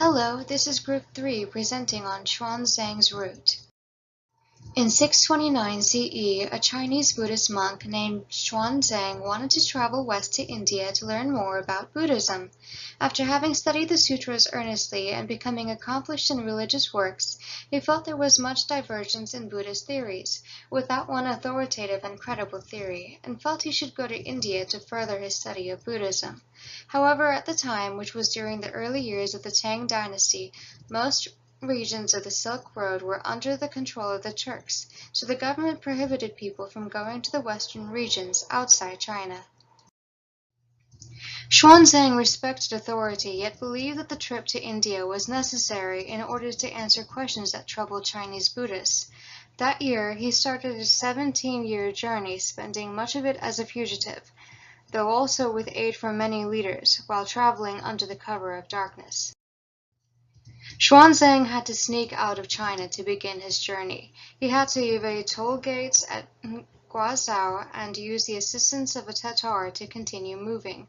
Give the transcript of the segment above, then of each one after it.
Hello, this is Group 3 presenting on Xuanzang's route. In 629 CE, a Chinese Buddhist monk named Xuanzang wanted to travel west to India to learn more about Buddhism. After having studied the sutras earnestly and becoming accomplished in religious works, he felt there was much divergence in Buddhist theories, without one authoritative and credible theory, and felt he should go to India to further his study of Buddhism. However, at the time, which was during the early years of the Tang dynasty, most regions of the Silk Road were under the control of the Turks, so the government prohibited people from going to the western regions outside China. Xuanzang respected authority, yet believed that the trip to India was necessary in order to answer questions that troubled Chinese Buddhists. That year, he started a 17-year journey, spending much of it as a fugitive, though also with aid from many leaders, while traveling under the cover of darkness. Xuanzang had to sneak out of China to begin his journey. He had to evade toll gates at Guizhou and use the assistance of a Tatar to continue moving.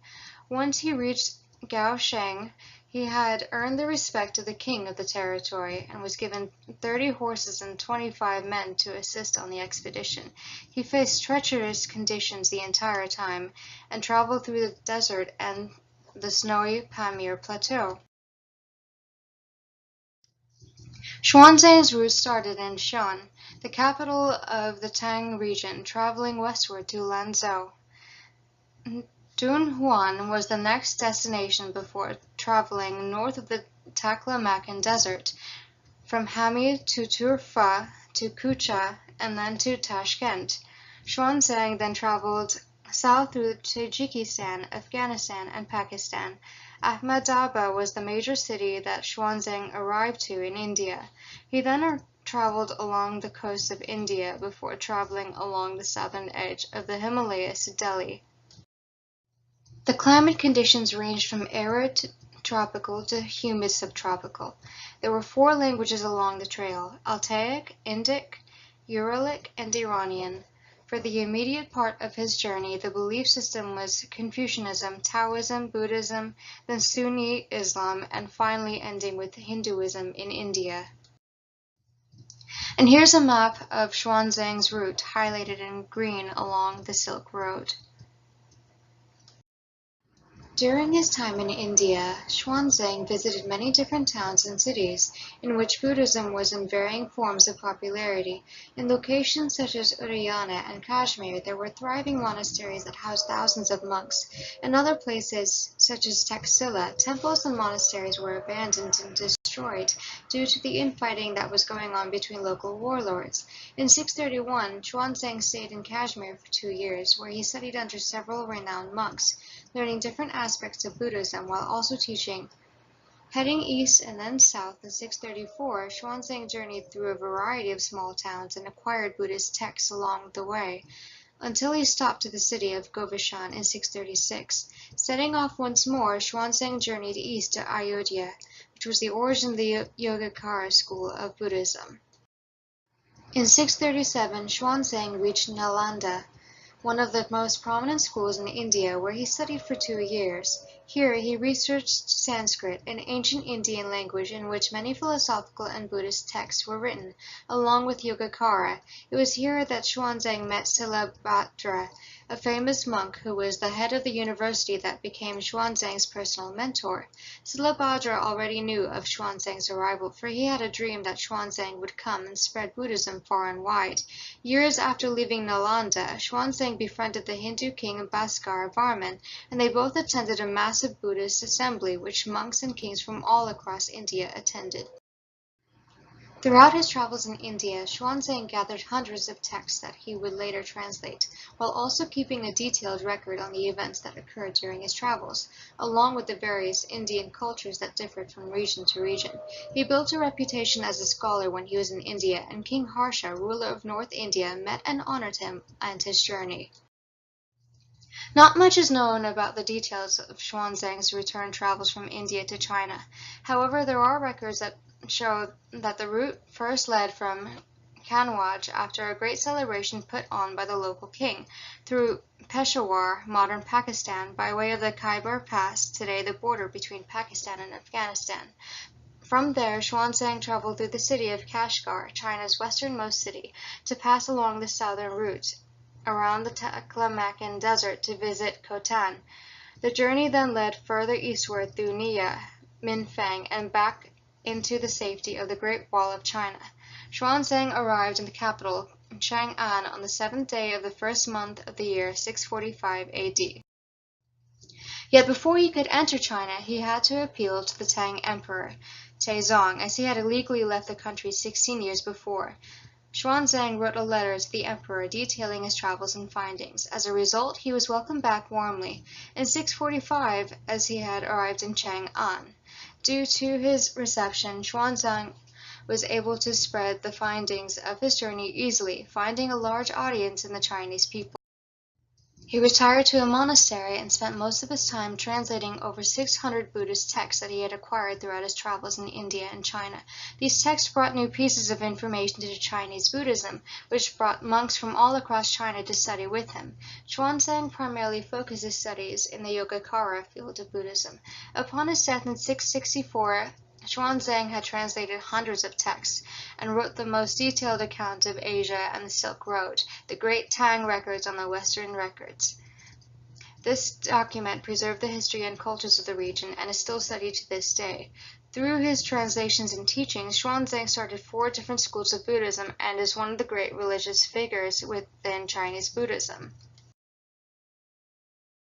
Once he reached Gaosheng, he had earned the respect of the king of the territory and was given 30 horses and 25 men to assist on the expedition. He faced treacherous conditions the entire time and traveled through the desert and the snowy Pamir Plateau. Xuanzang's route started in Shan, the capital of the Tang region, traveling westward to Lanzhou. Dunhuan was the next destination before traveling north of the Taklamakan Desert, from Hami to Turfa to Kucha and then to Tashkent. Xuanzang then traveled south through Tajikistan, Afghanistan, and Pakistan. Ahmedabad was the major city that Xuanzang arrived to in India. He then traveled along the coast of India before traveling along the southern edge of the Himalayas to Delhi. The climate conditions ranged from arid tropical to humid subtropical. There were 4 languages along the trail: Altaic, Indic, Uralic, and Iranian. For the immediate part of his journey, the belief system was Confucianism, Taoism, Buddhism, then Sunni Islam, and finally ending with Hinduism in India. And here's a map of Xuanzang's route, highlighted in green along the Silk Road. During his time in India, Xuanzang visited many different towns and cities in which Buddhism was in varying forms of popularity. In locations such as Udayana and Kashmir, there were thriving monasteries that housed thousands of monks. In other places, such as Taxila, temples and monasteries were abandoned and destroyed due to the infighting that was going on between local warlords. In 631, Xuanzang stayed in Kashmir for 2 years, where he studied under several renowned monks, learning different aspects of Buddhism while also teaching. Heading east and then south in 634, Xuanzang journeyed through a variety of small towns and acquired Buddhist texts along the way, until he stopped at the city of Govardhan in 636. Setting off once more, Xuanzang journeyed east to Ayodhya, which was the origin of the Yogacara school of Buddhism. In 637, Xuanzang reached Nalanda, one of the most prominent schools in India, where he studied for 2 years. Here he researched Sanskrit, an ancient Indian language in which many philosophical and Buddhist texts were written, along with Yogacara. It was here that Xuanzang met Silabhadra, a famous monk who was the head of the university that became Xuanzang's personal mentor. Silabhadra already knew of Xuanzang's arrival, for he had a dream that Xuanzang would come and spread Buddhism far and wide. Years after leaving Nalanda, Xuanzang befriended the Hindu king Bhaskar Varman, and they both attended a massive Buddhist assembly which monks and kings from all across India attended. Throughout his travels in India, Xuanzang gathered hundreds of texts that he would later translate, while also keeping a detailed record on the events that occurred during his travels, along with the various Indian cultures that differed from region to region. He built a reputation as a scholar when he was in India, and King Harsha, ruler of North India, met and honored him and his journey. Not much is known about the details of Xuanzang's return travels from India to China. However, there are records that show that the route first led from Kanwaj after a great celebration put on by the local king, through Peshawar, modern Pakistan, by way of the Khyber Pass, today the border between Pakistan and Afghanistan. From there, Xuanzang traveled through the city of Kashgar, China's westernmost city, to pass along the southern route around the Taklamakan Desert to visit Khotan. The journey then led further eastward through Nia, Minfang, and back into the safety of the Great Wall of China. Xuanzang arrived in the capital, Chang'an, on the 7th day of the first month of the year 645 AD. Yet before he could enter China, he had to appeal to the Tang Emperor, Taizong, as he had illegally left the country 16 years before. Xuanzang wrote a letter to the emperor detailing his travels and findings. As a result, he was welcomed back warmly in 645 as he had arrived in Chang'an. Due to his reception, Xuanzang was able to spread the findings of his journey easily, finding a large audience in the Chinese people. He retired to a monastery and spent most of his time translating over 600 Buddhist texts that he had acquired throughout his travels in India and China. These texts brought new pieces of information to Chinese Buddhism, which brought monks from all across China to study with him. Xuanzang primarily focused his studies in the Yogacara field of Buddhism. Upon his death in 664, Xuanzang had translated hundreds of texts and wrote the most detailed account of Asia and the Silk Road, the Great Tang Records on the Western Records. This document preserved the history and cultures of the region and is still studied to this day. Through his translations and teachings, Xuanzang started 4 different schools of Buddhism and is one of the great religious figures within Chinese Buddhism.